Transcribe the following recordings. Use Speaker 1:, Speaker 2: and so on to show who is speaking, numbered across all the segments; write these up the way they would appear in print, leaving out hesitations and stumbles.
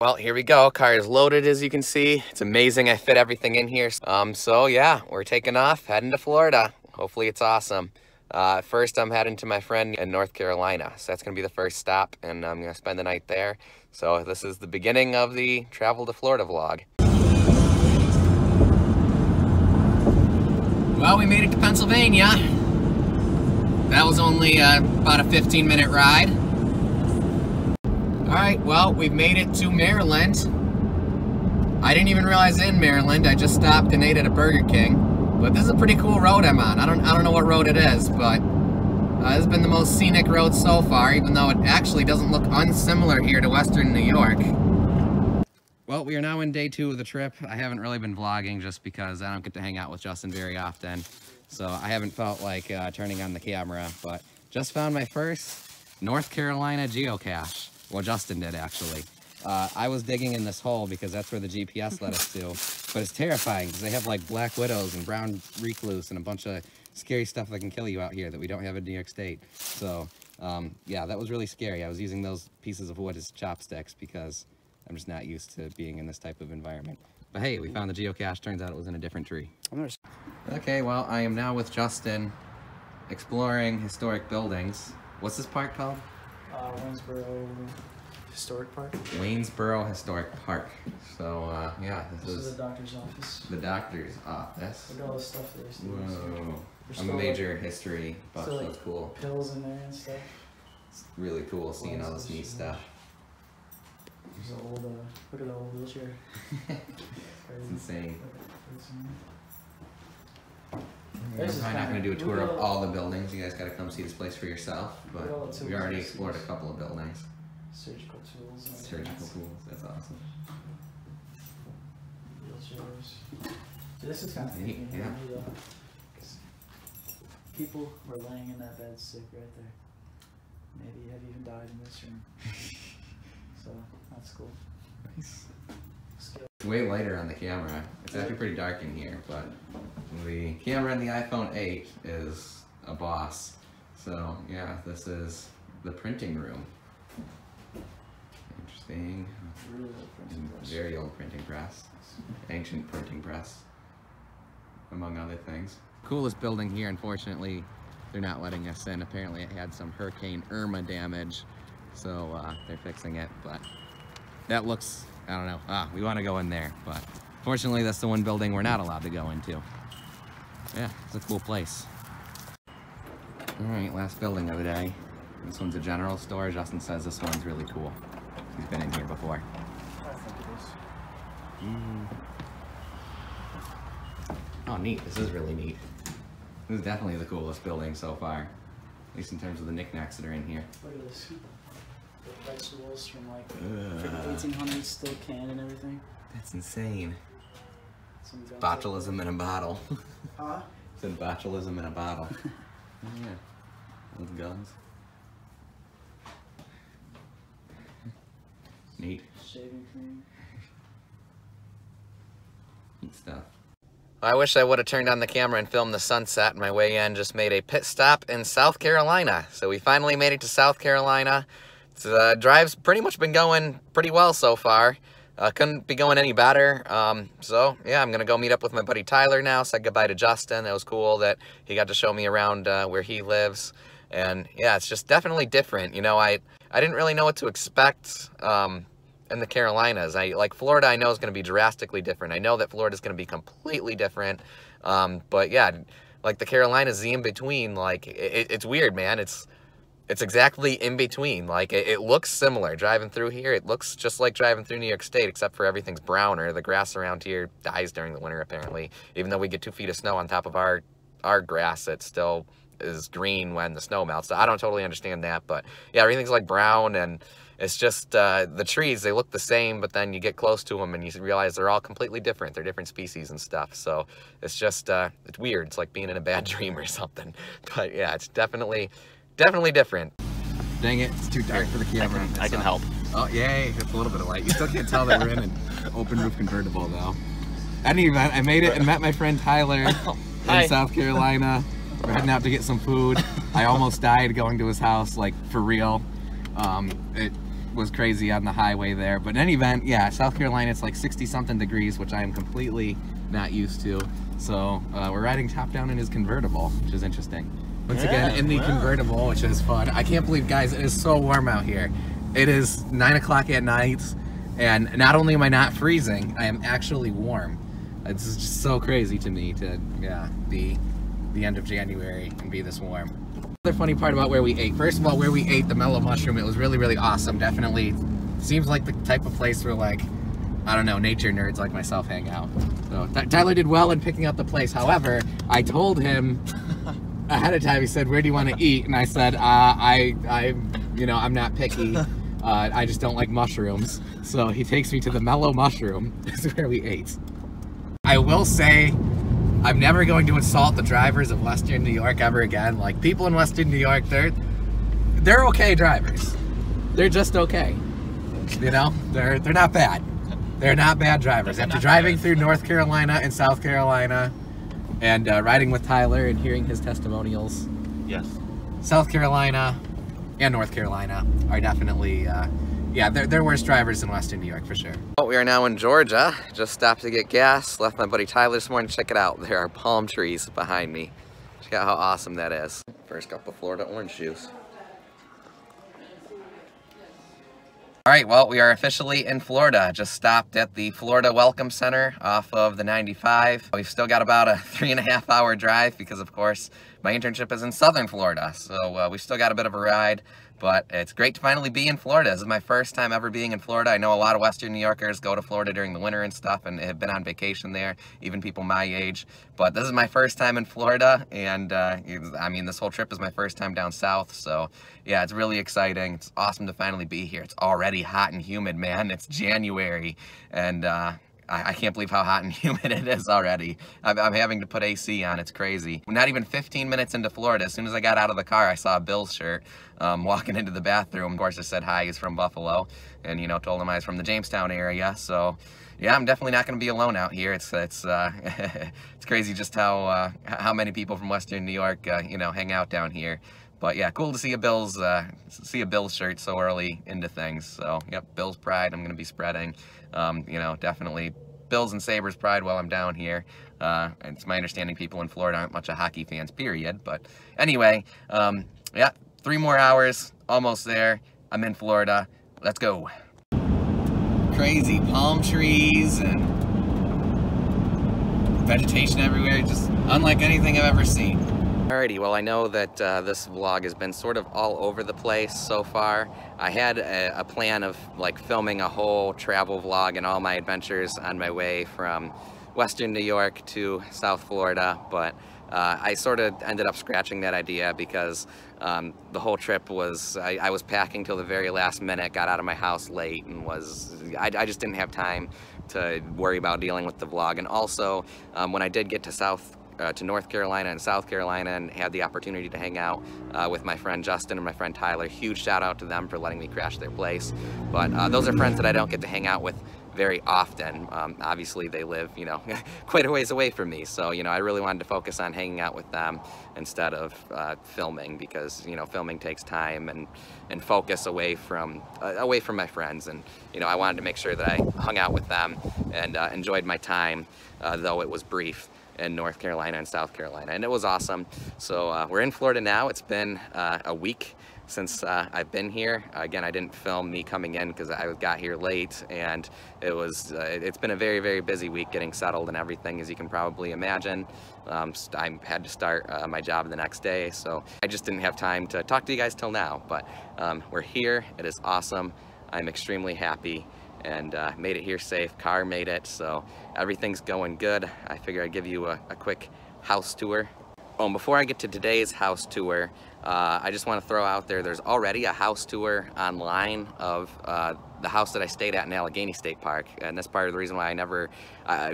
Speaker 1: Well, here we go. Car is loaded, as you can see. It's amazing I fit everything in here. So yeah, we're taking off, heading to Florida. Hopefully it's awesome. First, I'm heading to my friend in North Carolina. So that's gonna be the first stop, and I'm gonna spend the night there. So this is the beginning of the travel to Florida vlog. Well, we made it to Pennsylvania. That was only about a 15-minute ride. Alright, well, we've made it to Maryland. I didn't even realize in Maryland. I just stopped and ate at a Burger King. But this is a pretty cool road I'm on. I don't know what road it is, but this has been the most scenic road so far, even though it actually doesn't look unsimilar here to Western New York. Well, we are now in day 2 of the trip. I haven't really been vlogging just because I don't get to hang out with Justin very often. So I haven't felt like turning on the camera, but just found my first North Carolina geocache. Well, Justin did, actually. I was digging in this hole because that's where the GPS led us to, but it's terrifying because they have like black widows and brown recluse and a bunch of scary stuff that can kill you out here that we don't have in New York State. So, yeah, that was really scary. I was using those pieces of wood as chopsticks because I'm just not used to being in this type of environment. But hey, we found the geocache. Turns out it was in a different tree. Okay, well, I am now with Justin exploring historic buildings. What's this park called?
Speaker 2: Waynesboro Historic Park.
Speaker 1: Waynesboro Historic Park. So, yeah, this is
Speaker 2: the doctor's office.
Speaker 1: The doctor's office.
Speaker 2: Look at all the stuff there.
Speaker 1: Whoa. I'm a major history buff, so it's cool.
Speaker 2: Pills in there and stuff.
Speaker 1: It's really cool seeing all this neat stuff.
Speaker 2: There's an old, look at the old wheelchair.
Speaker 1: It's insane.
Speaker 2: We're
Speaker 1: probably not going to do a tour of all the buildings. You guys got to come see this place for yourself. But we already explored a couple of buildings.
Speaker 2: Surgical tools.
Speaker 1: Surgical tools. That's awesome.
Speaker 2: Wheelchairs. So this is kind of neat.
Speaker 1: Yeah.
Speaker 2: People were laying in that bed sick right there. Maybe have even died in this room. So that's cool.
Speaker 1: Nice. It's way lighter on the camera. It's actually pretty dark in here, but the camera in the iPhone 8 is a boss. So yeah, this is the printing room. Interesting.
Speaker 2: Really old printing press.
Speaker 1: Very old printing press. Ancient printing press, among other things. Coolest building here, unfortunately, they're not letting us in. Apparently it had some Hurricane Irma damage, so they're fixing it, but that looks, I don't know, we want to go in there, but fortunately that's the one building we're not allowed to go into. Yeah, it's a cool place. Alright, last building of the day. This one's a general store. Justin says this one's really cool. He's been in here before.
Speaker 2: I think it is.
Speaker 1: Oh, neat. This is really neat. This is definitely the coolest building so far. At least in terms of the knickknacks that are in here.
Speaker 2: Look at this. The vegetables from like the 1800s still canned and everything.
Speaker 1: That's insane. Botulism in a bottle.
Speaker 2: Huh?
Speaker 1: Said botulism in a bottle. Oh, yeah. Those guns. Neat.
Speaker 2: Shaving cream.
Speaker 1: Neat stuff. I wish I would have turned on the camera and filmed the sunset. My way in just made a pit stop in South Carolina. So we finally made it to South Carolina. The drive's pretty much been going pretty well so far. Couldn't be going any better. So yeah, I'm gonna go meet up with my buddy Tyler now. Said goodbye to Justin. It was cool that he got to show me around where he lives. And yeah, it's just definitely different. You know, I didn't really know what to expect in the Carolinas. Like Florida, I know is going to be drastically different. I know that Florida is going to be completely different. But yeah, like the Carolinas, the in between, like it's weird, man. It's exactly in between. Like it looks similar driving through here. It looks just like driving through New York State, except for everything's browner. The grass around here dies during the winter, apparently. Even though we get 2 feet of snow on top of our grass, it still is green when the snow melts. So I don't totally understand that, but yeah, everything's like brown, and it's just the trees, they look the same, but then you get close to them and you realize they're all completely different. They're different species and stuff. So it's just it's weird. It's like being in a bad dream or something. But yeah, it's definitely different. Dang it, it's too dark for the camera.
Speaker 3: I can help.
Speaker 1: Oh yay, it's a little bit of light. You still can't tell that we're in an open roof convertible though. Anyway, I made it and met my friend Tyler in South Carolina. We're heading out to get some food. I almost died going to his house, like for real. was crazy on the highway there. But in any event, yeah, South Carolina, it's like 60 something degrees, which I am completely not used to. So we're riding top down in his convertible, which is interesting. Once again, in the convertible, which is fun. I can't believe, guys, it is so warm out here. It is 9 o'clock at night, and not only am I not freezing, I am actually warm. It's just so crazy to me to, be the end of January and be this warm. Another funny part about where we ate. First of all, where we ate the Mellow Mushroom, it was really, really awesome. Definitely seems like the type of place where, like, I don't know, nature nerds like myself hang out. So Tyler did well in picking out the place. However, I told him ahead of time, he said, "Where do you want to eat?" And I said, I'm not picky. I just don't like mushrooms. So he takes me to the Mellow Mushroom. This is where we ate. I will say, I'm never going to insult the drivers of Western New York ever again. Like, people in Western New York, they're okay drivers. They're just okay. You know, they're not bad. They're not bad drivers. After driving through North Carolina and South Carolina and riding with Tyler and hearing his testimonials,
Speaker 3: yes,
Speaker 1: South Carolina and North Carolina are definitely, they're worse drivers than Western New York for sure. Well, we are now in Georgia. Just stopped to get gas. Left my buddy Tyler this morning. Check it out. There are palm trees behind me. Check out how awesome that is. First cup of Florida orange juice. All right, well, we are officially in Florida. Just stopped at the Florida Welcome Center off of the 95. We've still got about a 3.5 hour drive because, of course, my internship is in Southern Florida. So we still got a bit of a ride, but it's great to finally be in Florida. This is my first time ever being in Florida. I know a lot of Western New Yorkers go to Florida during the winter and stuff and have been on vacation there, even people my age. But this is my first time in Florida, and I mean, this whole trip is my first time down south. So yeah, it's really exciting. It's awesome to finally be here. It's already hot and humid, man. It's January, and I can't believe how hot and humid it is already. I'm having to put AC on. It's crazy. Not even 15 minutes into Florida, as soon as I got out of the car, I saw a Bills shirt walking into the bathroom. Of course, I said hi. He's from Buffalo, and told him I was from the Jamestown area. So yeah, I'm definitely not going to be alone out here. It's it's crazy just how many people from Western New York hang out down here. But yeah, cool to see a Bills shirt so early into things. So yep, Bills pride. I'm going to be spreading. Definitely Bills and Sabres pride while I'm down here. It's my understanding people in Florida aren't much of hockey fans, period. But anyway, yeah, 3 more hours, almost there. I'm in Florida. Let's go. Crazy palm trees and vegetation everywhere, just unlike anything I've ever seen. Alrighty, well, I know that this vlog has been sort of all over the place so far. I had a plan of like filming a whole travel vlog and all my adventures on my way from Western New York to South Florida, but I sort of ended up scratching that idea because the whole trip was, I was packing till the very last minute, got out of my house late, and I just didn't have time to worry about dealing with the vlog. And also, when I did get to North Carolina and South Carolina and had the opportunity to hang out with my friend Justin and my friend Tyler. Huge shout out to them for letting me crash their place. But those are friends that I don't get to hang out with very often. Obviously they live, quite a ways away from me. So, I really wanted to focus on hanging out with them instead of filming because, filming takes time and focus away from my friends. And, I wanted to make sure that I hung out with them and enjoyed my time, though it was brief, in North Carolina and South Carolina, and it was awesome. So we're in Florida now. It's been a week since I've been here. Again, I didn't film me coming in because I got here late, and it's been a very, very busy week getting settled and everything, as you can probably imagine. I had to start my job the next day, so I just didn't have time to talk to you guys till now, but we're here. It is awesome. I'm extremely happy and made it here safe. Car made it, so everything's going good. I figure I'd give you a quick house tour. Oh, and before I get to today's house tour, I just want to throw out there's already a house tour online of the house that I stayed at in Allegheny State Park, and that's part of the reason why I never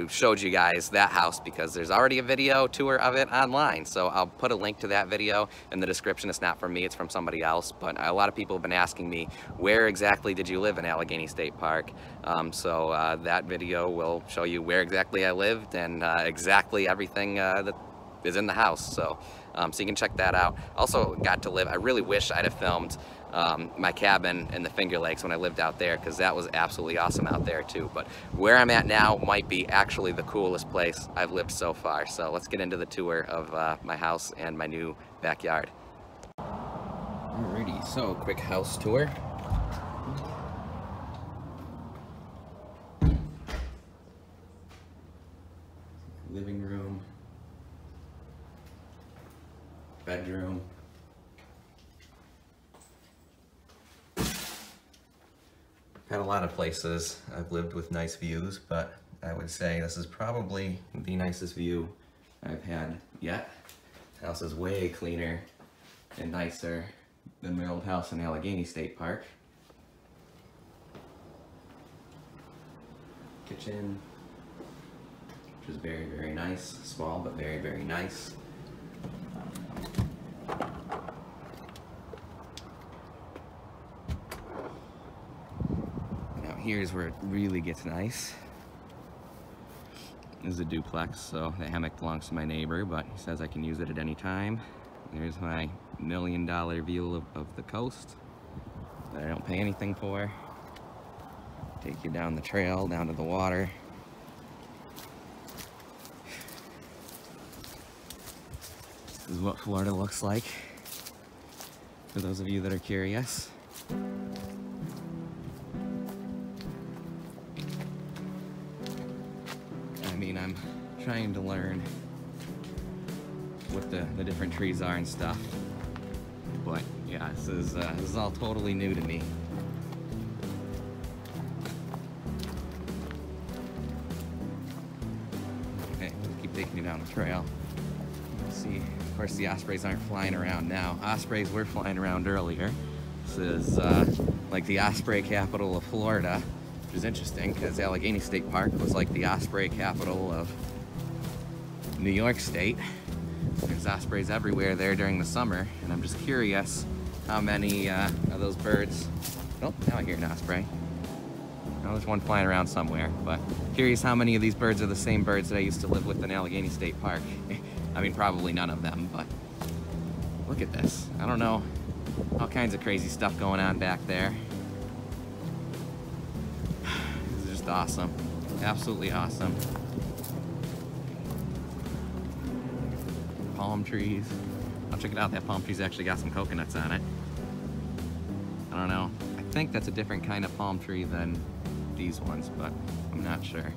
Speaker 1: showed you guys that house, because there's already a video tour of it online. So I'll put a link to that video in the description. It's not from me, it's from somebody else, but a lot of people have been asking me, where exactly did you live in Allegheny State Park? So that video will show you where exactly I lived and exactly everything that is in the house. So you can check that out. Also got to live, I really wish I'd have filmed my cabin in the Finger Lakes when I lived out there, because that was absolutely awesome out there too. But where I'm at now might be actually the coolest place I've lived so far. So let's get into the tour of my house and my new backyard. Alrighty, so quick house tour. Living room, bedroom, had a lot of places I've lived with nice views, but I would say this is probably the nicest view I've had yet. The house is way cleaner and nicer than my old house in Allegheny State Park. Kitchen, which is very, very nice. Small, but very, very nice. Now here's where it really gets nice. This is a duplex, so the hammock belongs to my neighbor, but he says I can use it at any time. There's my $1 million view of the coast that I don't pay anything for. Take you down the trail, down to the water. This is what Florida looks like, for those of you that are curious. I mean, I'm trying to learn what the different trees are and stuff, but yeah, this is all totally new to me. Okay, we'll keep taking you down the trail. See, of course the ospreys aren't flying around now. Ospreys were flying around earlier. This is like the osprey capital of Florida, which is interesting because Allegheny State Park was like the osprey capital of New York State. There's ospreys everywhere there during the summer, and I'm just curious how many of those birds... Oh, now I hear an osprey. Now there's one flying around somewhere, but curious how many of these birds are the same birds that I used to live with in Allegheny State Park. I mean, probably none of them, but look at this. I don't know, all kinds of crazy stuff going on back there. This is just awesome, absolutely awesome. Palm trees. I'll check it out, that palm tree's actually got some coconuts on it. I don't know, I think that's a different kind of palm tree than these ones, but I'm not sure.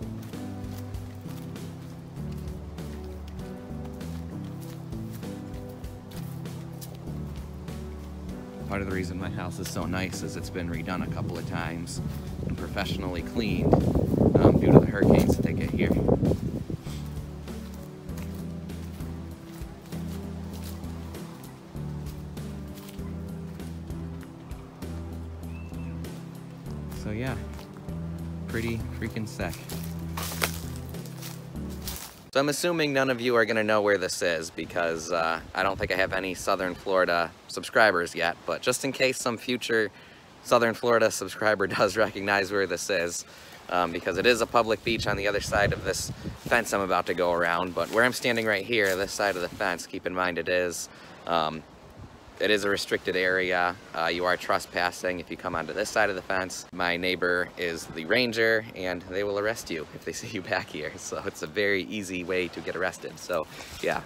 Speaker 1: Part of the reason my house is so nice is it's been redone a couple of times and professionally cleaned due to the hurricanes that they get here. So yeah, pretty freaking sick. So I'm assuming none of you are gonna know where this is because I don't think I have any Southern Florida subscribers yet, but just in case some future Southern Florida subscriber does recognize where this is, because it is a public beach on the other side of this fence I'm about to go around, but where I'm standing right here, this side of the fence, keep in mind it is a restricted area. You are trespassing if you come onto this side of the fence. My neighbor is the ranger and they will arrest you if they see you back here. So it's a very easy way to get arrested. So yeah,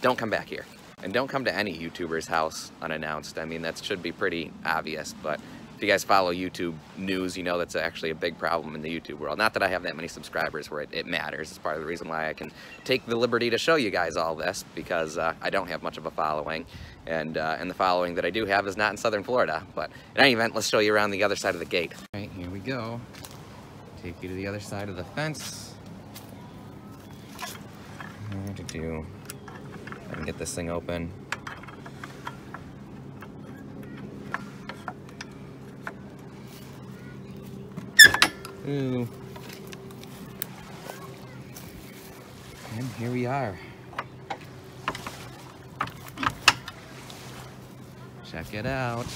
Speaker 1: don't come back here. And don't come to any YouTuber's house unannounced. I mean, that should be pretty obvious, but if you guys follow YouTube news, you know that's actually a big problem in the YouTube world. Not that I have that many subscribers where it matters. It's part of the reason why I can take the liberty to show you guys all this, because I don't have much of a following. And the following that I do have is not in Southern Florida. But in any event, let's show you around the other side of the gate. All right, here we go. Take you to the other side of the fence. I can get this thing open. Ooh. And here we are. Check it out.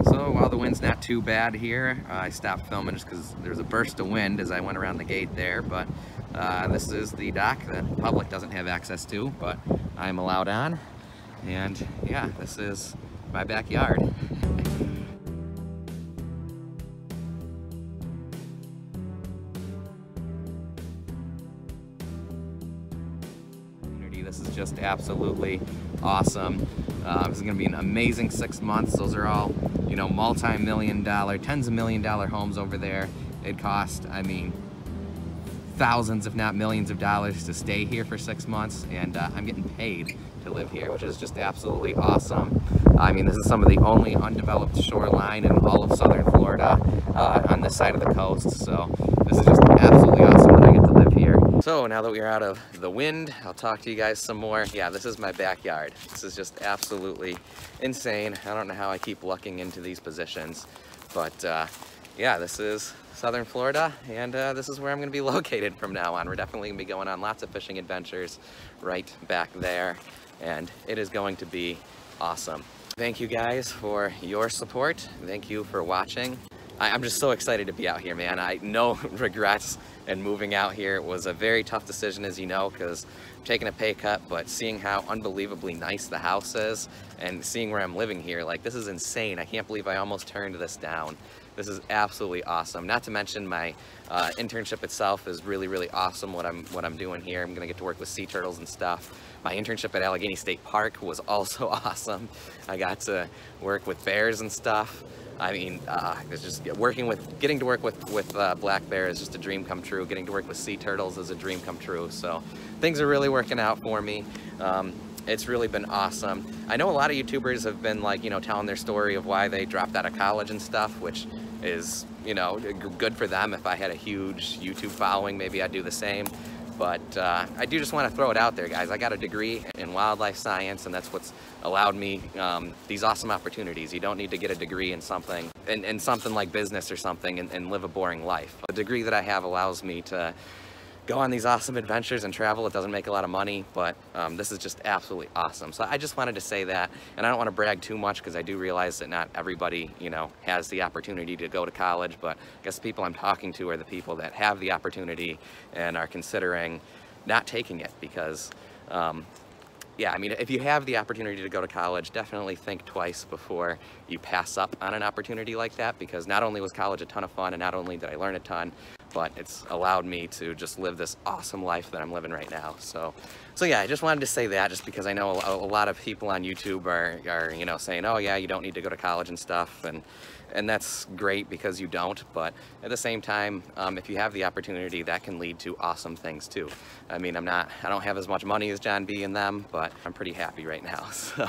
Speaker 1: So while the wind's not too bad here, I stopped filming just because there's a burst of wind as I went around the gate there, but This is the dock that the public doesn't have access to, but I'm allowed on. And yeah, this is my backyard. This is just absolutely awesome. This is going to be an amazing 6 months. Those are all, you know, multi-million-dollar, tens of million-dollar homes over there. It cost, I mean, thousands, if not millions of dollars to stay here for 6 months, and I'm getting paid to live here, which is just absolutely awesome. I mean, this is some of the only undeveloped shoreline in all of southern Florida on this side of the coast, so this is just absolutely awesome that I get to live here. So now that we're out of the wind, I'll talk to you guys some more. Yeah, this is my backyard. This is just absolutely insane. I don't know how I keep lucking into these positions, but yeah, this is southern Florida, and this is where I'm going to be located from now on. We're definitely going to be going on lots of fishing adventures right back there, and it is going to be awesome. Thank you guys for your support. Thank you for watching. I'm just so excited to be out here, man. No regrets in moving out here. It was a very tough decision, as you know, because I'm taking a pay cut, but seeing how unbelievably nice the house is and seeing where I'm living here, like, this is insane. I can't believe I almost turned this down. This is absolutely awesome. Not to mention my internship itself is really, really awesome. What I'm doing here, I'm gonna get to work with sea turtles and stuff. My internship at Allegheny State Park was also awesome. I got to work with bears and stuff. I mean, it's just getting to work with black bear is just a dream come true. Getting to work with sea turtles is a dream come true. So things are really working out for me. It's really been awesome. I know a lot of YouTubers have been, like, you know, telling their story of why they dropped out of college and stuff, which is, you know, good for them. If I had a huge YouTube following, maybe I'd do the same. But I do just want to throw it out there, guys. I got a degree in wildlife science, and that's what's allowed me these awesome opportunities. You don't need to get a degree in something, in something like business or something, and live a boring life. The degree that I have allows me to go on these awesome adventures and travel. It doesn't make a lot of money, but this is just absolutely awesome. So I just wanted to say that, and I don't want to brag too much because I do realize that not everybody, you know, has the opportunity to go to college, but I guess the people I'm talking to are the people that have the opportunity and are considering not taking it because, yeah, I mean, if you have the opportunity to go to college, definitely think twice before you pass up on an opportunity like that, because not only was college a ton of fun and not only did I learn a ton, but it's allowed me to just live this awesome life that I'm living right now. So yeah, I just wanted to say that, just because I know a lot of people on YouTube are you know, saying, oh yeah, you don't need to go to college and stuff, and that's great because you don't, but at the same time, if you have the opportunity, that can lead to awesome things too. I mean, I don't have as much money as John B and them, but I'm pretty happy right now. So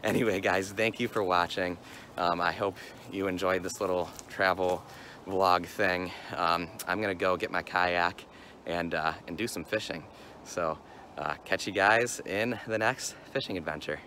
Speaker 1: anyway, guys, thank you for watching. I hope you enjoyed this little travel vlog thing. I'm gonna go get my kayak and do some fishing. So catch you guys in the next fishing adventure.